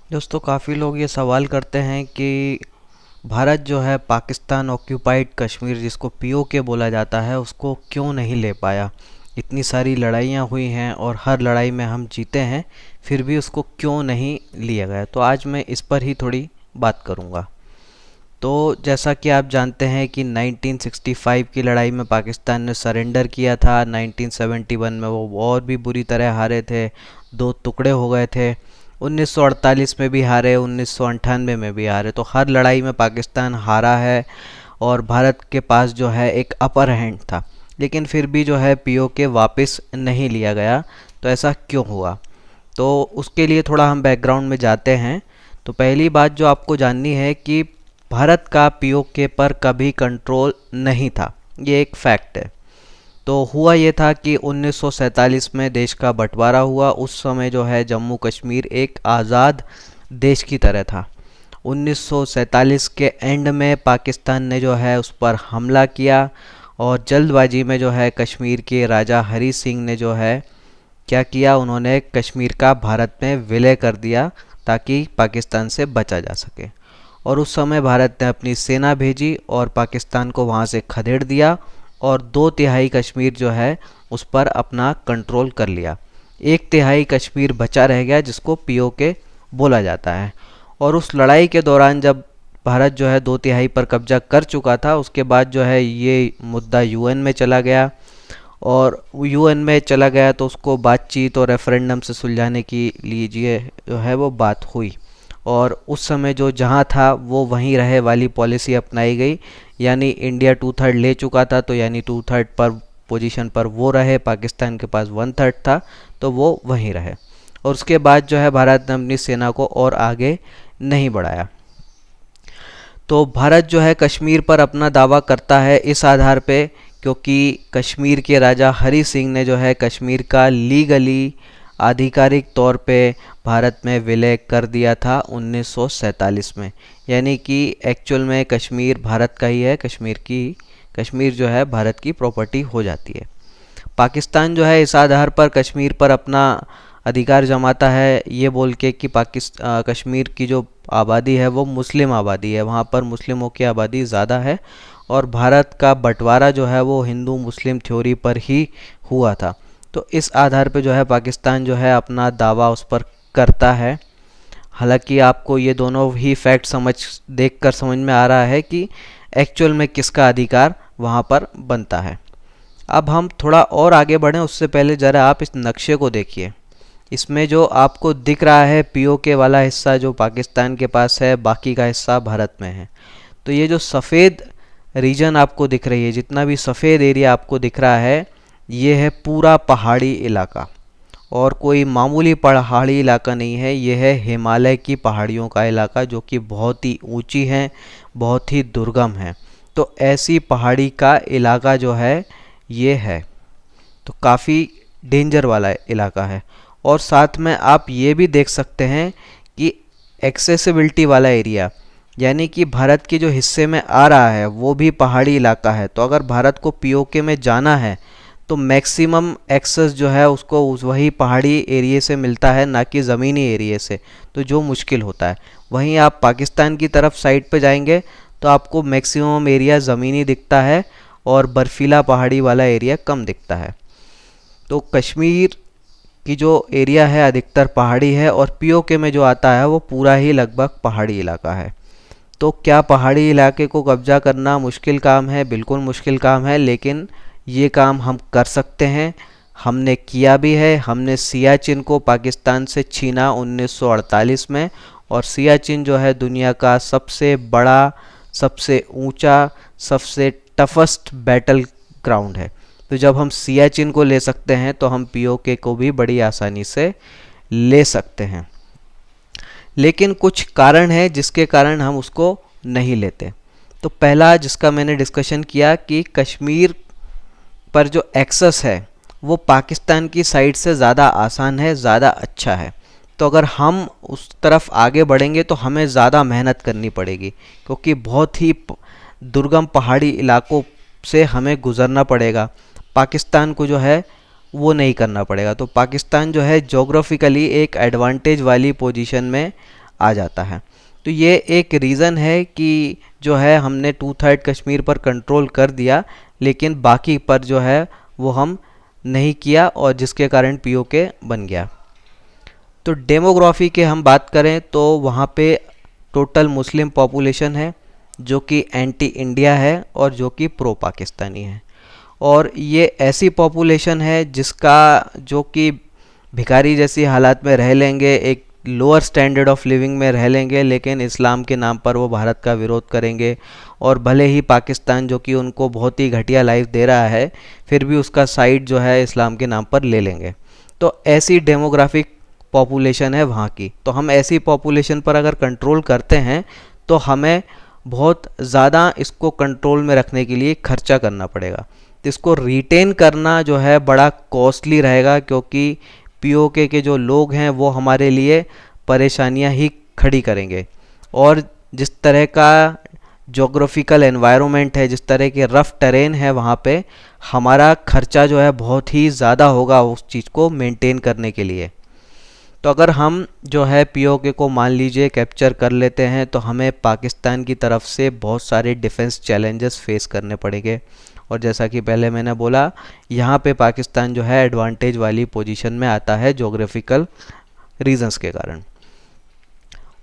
दोस्तों, काफ़ी लोग ये सवाल करते हैं कि भारत जो है पाकिस्तान ऑक्यूपाइड कश्मीर, जिसको पीओके बोला जाता है, उसको क्यों नहीं ले पाया। इतनी सारी लड़ाइयाँ हुई हैं और हर लड़ाई में हम जीते हैं, फिर भी उसको क्यों नहीं लिया गया। तो आज मैं इस पर ही थोड़ी बात करूँगा। तो जैसा कि आप जानते हैं कि 1965 की लड़ाई में पाकिस्तान ने सरेंडर किया था। 1971 में वो और भी बुरी तरह हारे थे, दो टुकड़े हो गए थे। 1948 में भी हारे, 1998 में भी हारे। तो हर लड़ाई में पाकिस्तान हारा है और भारत के पास जो है एक अपर हैंड था। लेकिन फिर भी जो है पीओके वापस नहीं लिया गया। तो ऐसा क्यों हुआ? तो उसके लिए थोड़ा हम बैकग्राउंड में जाते हैं। तो पहली बात जो आपको जाननी है कि भारत का पीओके पर कभी कंट्रोल नहीं था, ये एक फैक्ट है। तो हुआ ये था कि 1947 में देश का बंटवारा हुआ। उस समय जो है जम्मू कश्मीर एक आज़ाद देश की तरह था। 1947 के एंड में पाकिस्तान ने जो है उस पर हमला किया और जल्दबाजी में जो है कश्मीर के राजा हरी सिंह ने जो है क्या किया, उन्होंने कश्मीर का भारत में विलय कर दिया ताकि पाकिस्तान से बचा जा सके। और उस समय भारत ने अपनी सेना भेजी और पाकिस्तान को वहाँ से खदेड़ दिया और 2/3 कश्मीर जो है उस पर अपना कंट्रोल कर लिया। 1/3 कश्मीर बचा रह गया, जिसको पीओके बोला जाता है। और उस लड़ाई के दौरान जब भारत जो है 2/3 पर कब्जा कर चुका था, उसके बाद जो है ये मुद्दा यूएन में चला गया। और यूएन में चला गया तो उसको बातचीत और रेफरेंडम से सुलझाने की लीजिए जो है वो बात हुई। और उस समय जो जहाँ था वो वहीं रहे वाली पॉलिसी अपनाई गई। यानी इंडिया 2/3 ले चुका था, तो यानी 2/3 पर पोजीशन पर वो रहे, पाकिस्तान के पास 1/3 था तो वो वहीं रहे। और उसके बाद जो है भारत ने अपनी सेना को और आगे नहीं बढ़ाया। तो भारत जो है कश्मीर पर अपना दावा करता है इस आधार पे, क्योंकि कश्मीर के राजा हरी सिंह ने जो है कश्मीर का लीगली आधिकारिक तौर पे भारत में विलय कर दिया था 1947 में। यानी कि एक्चुअल में कश्मीर भारत का ही है, कश्मीर जो है भारत की प्रॉपर्टी हो जाती है। पाकिस्तान जो है इस आधार पर कश्मीर पर अपना अधिकार जमाता है, ये बोल के कि कश्मीर की जो आबादी है वो मुस्लिम आबादी है, वहाँ पर मुस्लिमों की आबादी ज़्यादा है। और भारत का बंटवारा जो है वो हिंदू मुस्लिम थ्योरी पर ही हुआ था। तो इस आधार पे जो है पाकिस्तान जो है अपना दावा उस पर करता है। हालांकि आपको ये दोनों ही फैक्ट देखकर समझ में आ रहा है कि एक्चुअल में किसका अधिकार वहाँ पर बनता है। अब हम थोड़ा और आगे बढ़ें उससे पहले ज़रा आप इस नक्शे को देखिए। इसमें जो आपको दिख रहा है पीओके वाला हिस्सा जो पाकिस्तान के पास है, बाकी का हिस्सा भारत में है। तो ये जो सफ़ेद रीजन आपको दिख रही है, जितना भी सफ़ेद एरिया आपको दिख रहा है, ये है पूरा पहाड़ी इलाका। और कोई मामूली पहाड़ी इलाका नहीं है, ये है हिमालय की पहाड़ियों का इलाका, जो कि बहुत ही ऊंची है, बहुत ही दुर्गम है। तो ऐसी पहाड़ी का इलाका जो है ये है, तो काफ़ी डेंजर वाला इलाका है। और साथ में आप ये भी देख सकते हैं कि एक्सेसिबिलिटी वाला एरिया, यानी कि भारत के जो हिस्से में आ रहा है वो भी पहाड़ी इलाका है। तो अगर भारत को पीओके में जाना है तो मैक्सिमम एक्सेस जो है उसको वही पहाड़ी एरिया से मिलता है, ना कि ज़मीनी एरिया से, तो जो मुश्किल होता है। वहीं आप पाकिस्तान की तरफ साइड पे जाएंगे तो आपको मैक्सिमम एरिया ज़मीनी दिखता है और बर्फीला पहाड़ी वाला एरिया कम दिखता है। तो कश्मीर की जो एरिया है अधिकतर पहाड़ी है और पीओके में जो आता है वो पूरा ही लगभग पहाड़ी इलाका है। तो क्या पहाड़ी इलाके को कब्जा करना मुश्किल काम है? बिल्कुल मुश्किल काम है, लेकिन ये काम हम कर सकते हैं। हमने किया भी है। हमने सियाचिन को पाकिस्तान से छीना 1948 में। और सियाचिन जो है दुनिया का सबसे बड़ा, सबसे ऊंचा, सबसे टफेस्ट बैटल ग्राउंड है। तो जब हम सियाचिन को ले सकते हैं तो हम पीओके को भी बड़ी आसानी से ले सकते हैं। लेकिन कुछ कारण है जिसके कारण हम उसको नहीं लेते। तो पहला जिसका मैंने डिस्कशन किया कि कश्मीर पर जो एक्सेस है वो पाकिस्तान की साइड से ज़्यादा आसान है, ज़्यादा अच्छा है। तो अगर हम उस तरफ आगे बढ़ेंगे तो हमें ज़्यादा मेहनत करनी पड़ेगी, क्योंकि बहुत ही दुर्गम पहाड़ी इलाकों से हमें गुज़रना पड़ेगा। पाकिस्तान को जो है वो नहीं करना पड़ेगा। तो पाकिस्तान जो है जोग्राफिकली एक एडवांटेज वाली पोजीशन में आ जाता है। तो ये एक रीज़न है कि जो है हमने 2/3 कश्मीर पर कंट्रोल कर दिया, लेकिन बाकी पर जो है वो हम नहीं किया, और जिसके कारण पीओके बन गया। तो डेमोग्राफी के हम बात करें तो वहाँ पे टोटल मुस्लिम पॉपुलेशन है जो कि एंटी इंडिया है और जो कि प्रो पाकिस्तानी है। और ये ऐसी पॉपुलेशन है जिसका जो कि भिखारी जैसी हालात में रह लेंगे, एक लोअर स्टैंडर्ड ऑफ लिविंग में रह लेंगे, लेकिन इस्लाम के नाम पर वो भारत का विरोध करेंगे। और भले ही पाकिस्तान जो कि उनको बहुत ही घटिया लाइफ दे रहा है, फिर भी उसका साइड जो है इस्लाम के नाम पर ले लेंगे। तो ऐसी डेमोग्राफिक पॉपुलेशन है वहाँ की। तो हम ऐसी पॉपुलेशन पर अगर कंट्रोल करते हैं तो हमें बहुत ज़्यादा इसको कंट्रोल में रखने के लिए खर्चा करना पड़ेगा। तो इसको रिटेन करना जो है बड़ा कॉस्टली रहेगा, क्योंकि पीओके के जो लोग हैं वो हमारे लिए परेशानियां ही खड़ी करेंगे। और जिस तरह का जोग्राफिकल एनवायरनमेंट है, जिस तरह के रफ़ टेरेन है वहाँ पे, हमारा खर्चा जो है बहुत ही ज़्यादा होगा उस चीज़ को मेंटेन करने के लिए। तो अगर हम जो है पीओके को मान लीजिए कैप्चर कर लेते हैं तो हमें पाकिस्तान की तरफ से बहुत सारे डिफेंस चैलेंजेस फेस करने पड़ेंगे। और जैसा कि पहले मैंने बोला, यहाँ पे पाकिस्तान जो है एडवांटेज वाली पोजीशन में आता है जोग्राफिकल रीजंस के कारण।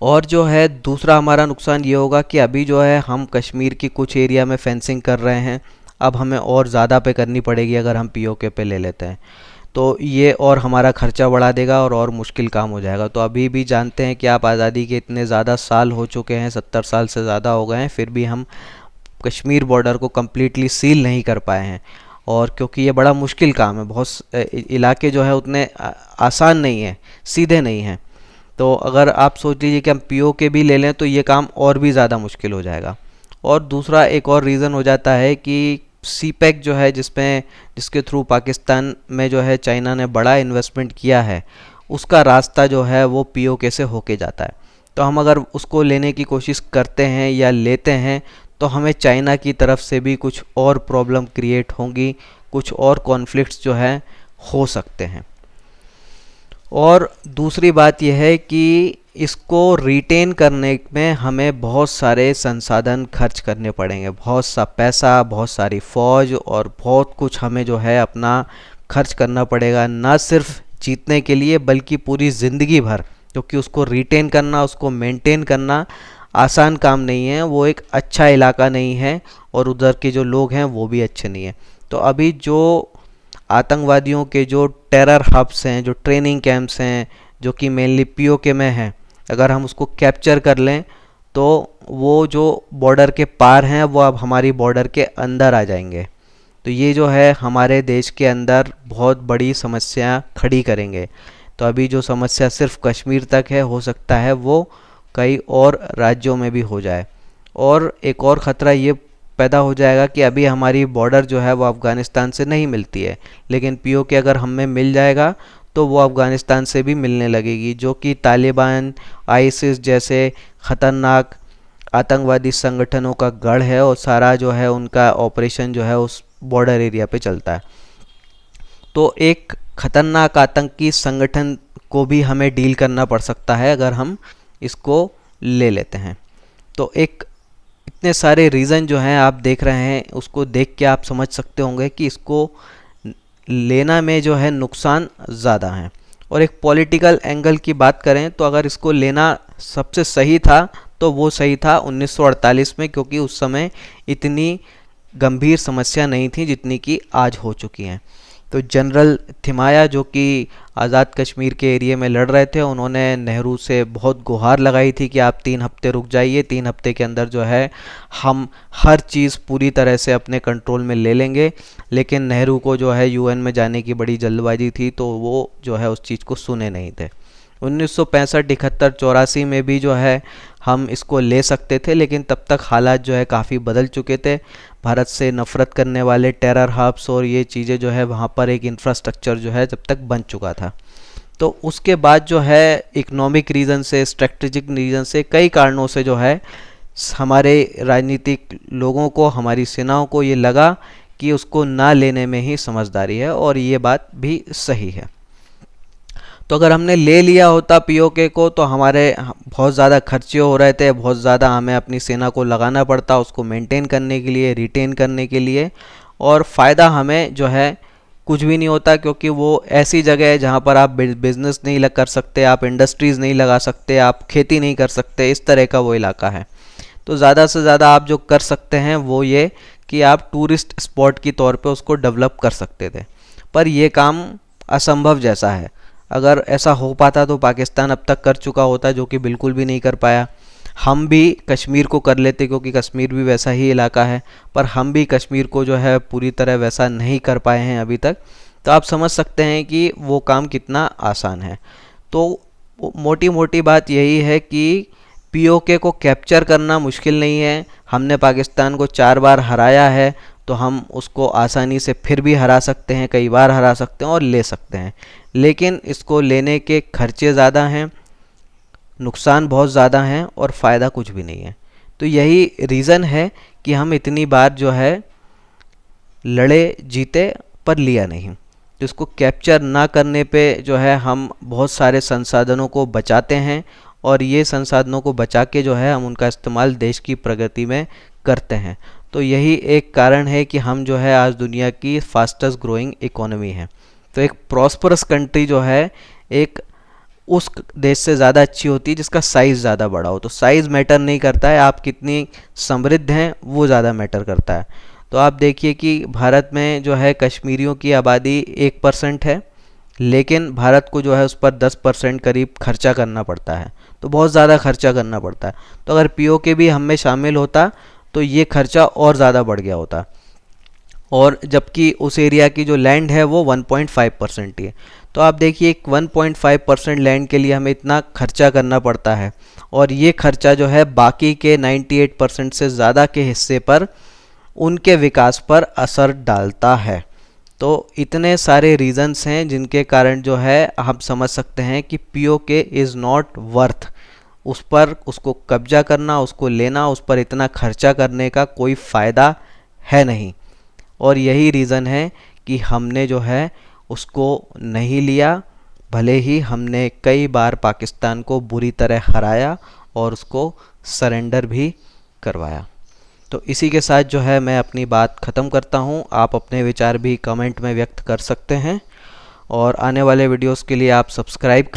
और जो है दूसरा हमारा नुकसान ये होगा कि अभी जो है हम कश्मीर की कुछ एरिया में फेंसिंग कर रहे हैं, अब हमें और ज़्यादा पे करनी पड़ेगी अगर हम पीओके पे ले लेते हैं। तो ये और हमारा खर्चा बढ़ा देगा और मुश्किल काम हो जाएगा। तो अभी भी जानते हैं कि आप आज़ादी के इतने ज़्यादा साल हो चुके हैं, 70 साल से ज़्यादा हो गए हैं, फिर भी हम कश्मीर बॉर्डर को कम्प्लीटली सील नहीं कर पाए हैं। और क्योंकि ये बड़ा मुश्किल काम है, बहुत इलाके जो है उतने आसान नहीं है, सीधे नहीं हैं। तो अगर आप सोच लीजिए कि हम पीओके भी ले लें तो ये काम और भी ज़्यादा मुश्किल हो जाएगा। और दूसरा एक और रीज़न हो जाता है कि सीपैक जो है जिसके थ्रू पाकिस्तान में जो है चाइना ने बड़ा इन्वेस्टमेंट किया है, उसका रास्ता जो है वो पीओके से होके जाता है। तो हम अगर उसको लेने की कोशिश करते हैं या लेते हैं तो हमें चाइना की तरफ से भी कुछ और प्रॉब्लम क्रिएट होंगी, कुछ और कॉन्फ्लिक्ट्स जो है हो सकते हैं। और दूसरी बात यह है कि इसको रिटेन करने में हमें बहुत सारे संसाधन खर्च करने पड़ेंगे, बहुत सा पैसा, बहुत सारी फ़ौज और बहुत कुछ हमें जो है अपना खर्च करना पड़ेगा, ना सिर्फ जीतने के लिए बल्कि पूरी ज़िंदगी भर, क्योंकि उसको रिटेन करना, उसको मेंटेन करना आसान काम नहीं है। वो एक अच्छा इलाका नहीं है और उधर के जो लोग हैं वो भी अच्छे नहीं हैं। तो अभी जो आतंकवादियों के जो टेरर हब्स हैं, जो ट्रेनिंग कैंप्स हैं, जो कि मेनली पीओके में हैं, अगर हम उसको कैप्चर कर लें तो वो जो बॉर्डर के पार हैं वो अब हमारी बॉर्डर के अंदर आ जाएंगे। तो ये जो है हमारे देश के अंदर बहुत बड़ी समस्या खड़ी करेंगे। तो अभी जो समस्या सिर्फ कश्मीर तक है, हो सकता है वो कई और राज्यों में भी हो जाए। और एक और ख़तरा ये पैदा हो जाएगा कि अभी हमारी बॉर्डर जो है वो अफ़गानिस्तान से नहीं मिलती है, लेकिन पीओके अगर हमें मिल जाएगा तो वो अफ़गानिस्तान से भी मिलने लगेगी, जो कि तालिबान, आईसिस जैसे ख़तरनाक आतंकवादी संगठनों का गढ़ है और सारा जो है उनका ऑपरेशन जो है उस बॉर्डर एरिया पे चलता है। तो एक ख़तरनाक आतंकी संगठन को भी हमें डील करना पड़ सकता है अगर हम इसको ले लेते हैं। तो एक इतने सारे रीज़न जो हैं आप देख रहे हैं, उसको देख के आप समझ सकते होंगे कि इसको लेना में जो है नुकसान ज़्यादा हैं। और एक पॉलिटिकल एंगल की बात करें तो अगर इसको लेना सबसे सही था तो वो सही था 1948 में, क्योंकि उस समय इतनी गंभीर समस्या नहीं थी जितनी कि आज हो चुकी हैं। तो जनरल थिमाया जो कि आज़ाद कश्मीर के एरिया में लड़ रहे थे, उन्होंने नेहरू से बहुत गुहार लगाई थी कि आप 3 हफ्ते रुक जाइए, 3 हफ्ते के अंदर जो है हम हर चीज़ पूरी तरह से अपने कंट्रोल में ले लेंगे। लेकिन नेहरू को जो है यूएन में जाने की बड़ी जल्दबाजी थी, तो वो जो है उस चीज़ को सुने नहीं थे। 1965, 71, 84 में भी जो है हम इसको ले सकते थे, लेकिन तब तक हालात जो है काफ़ी बदल चुके थे। भारत से नफ़रत करने वाले टेरर हब्स और ये चीज़ें जो है वहाँ पर एक इंफ्रास्ट्रक्चर जो है जब तक बन चुका था। तो उसके बाद जो है इकोनॉमिक रीज़न से, स्ट्रेटजिक रीज़न से, कई कारणों से जो है हमारे राजनीतिक लोगों को, हमारी सेनाओं को ये लगा कि उसको ना लेने में ही समझदारी है, और ये बात भी सही है। तो अगर हमने ले लिया होता पीओके को तो हमारे बहुत ज़्यादा खर्चे हो रहे थे, बहुत ज़्यादा हमें अपनी सेना को लगाना पड़ता उसको मेंटेन करने के लिए, रिटेन करने के लिए, और फ़ायदा हमें जो है कुछ भी नहीं होता, क्योंकि वो ऐसी जगह है जहाँ पर आप बिज़नेस नहीं कर सकते, आप इंडस्ट्रीज़ नहीं लगा सकते, आप खेती नहीं कर सकते, इस तरह का वो इलाका है। तो ज़्यादा से ज़्यादा आप जो कर सकते हैं वो ये कि आप टूरिस्ट स्पॉट की तौर पे उसको डेवलप कर सकते थे, पर ये काम असंभव जैसा है। अगर ऐसा हो पाता तो पाकिस्तान अब तक कर चुका होता, जो कि बिल्कुल भी नहीं कर पाया। हम भी कश्मीर को कर लेते, क्योंकि कश्मीर भी वैसा ही इलाका है, पर हम भी कश्मीर को जो है पूरी तरह वैसा नहीं कर पाए हैं अभी तक। तो आप समझ सकते हैं कि वो काम कितना आसान है। तो मोटी मोटी बात यही है कि पीओके को कैप्चर करना मुश्किल नहीं है। हमने पाकिस्तान को 4 बार हराया है, तो हम उसको आसानी से फिर भी हरा सकते हैं, कई बार हरा सकते हैं और ले सकते हैं। लेकिन इसको लेने के खर्चे ज़्यादा हैं, नुकसान बहुत ज़्यादा हैं और फ़ायदा कुछ भी नहीं है। तो यही रीज़न है कि हम इतनी बार जो है लड़े जीते पर लिया नहीं। तो इसको कैप्चर ना करने पे जो है हम बहुत सारे संसाधनों को बचाते हैं, और ये संसाधनों को बचा के जो है हम उनका इस्तेमाल देश की प्रगति में करते हैं। तो यही एक कारण है कि हम जो है आज दुनिया की फास्टेस्ट ग्रोइंग इकोनॉमी है। तो एक प्रॉस्परस कंट्री जो है एक उस देश से ज़्यादा अच्छी होती है जिसका साइज़ ज़्यादा बड़ा हो। तो साइज़ मैटर नहीं करता है, आप कितनी समृद्ध हैं वो ज़्यादा मैटर करता है। तो आप देखिए कि भारत में जो है कश्मीरियों की आबादी 1% है, लेकिन भारत को जो है उस पर 10% करीब खर्चा करना पड़ता है। तो बहुत ज़्यादा खर्चा करना पड़ता है। तो अगर पीओके भी हम में शामिल होता तो ये खर्चा और ज़्यादा बढ़ गया होता, और जबकि उस एरिया की जो लैंड है वो 1.5% ही है। तो आप देखिए 1.5% लैंड के लिए हमें इतना खर्चा करना पड़ता है, और ये खर्चा जो है बाकी के 98% से ज़्यादा के हिस्से पर, उनके विकास पर असर डालता है। तो इतने सारे रीज़न्स हैं जिनके कारण जो है हम समझ सकते हैं कि पीओके इज़ नॉट वर्थ उस पर उसको कब्जा करना, उसको लेना, उस पर इतना खर्चा करने का कोई फ़ायदा है नहीं। और यही रीज़न है कि हमने जो है उसको नहीं लिया, भले ही हमने कई बार पाकिस्तान को बुरी तरह हराया और उसको सरेंडर भी करवाया। तो इसी के साथ जो है मैं अपनी बात ख़त्म करता हूँ। आप अपने विचार भी कमेंट में व्यक्त कर सकते हैं, और आने वाले वीडियोस के लिए आप सब्सक्राइब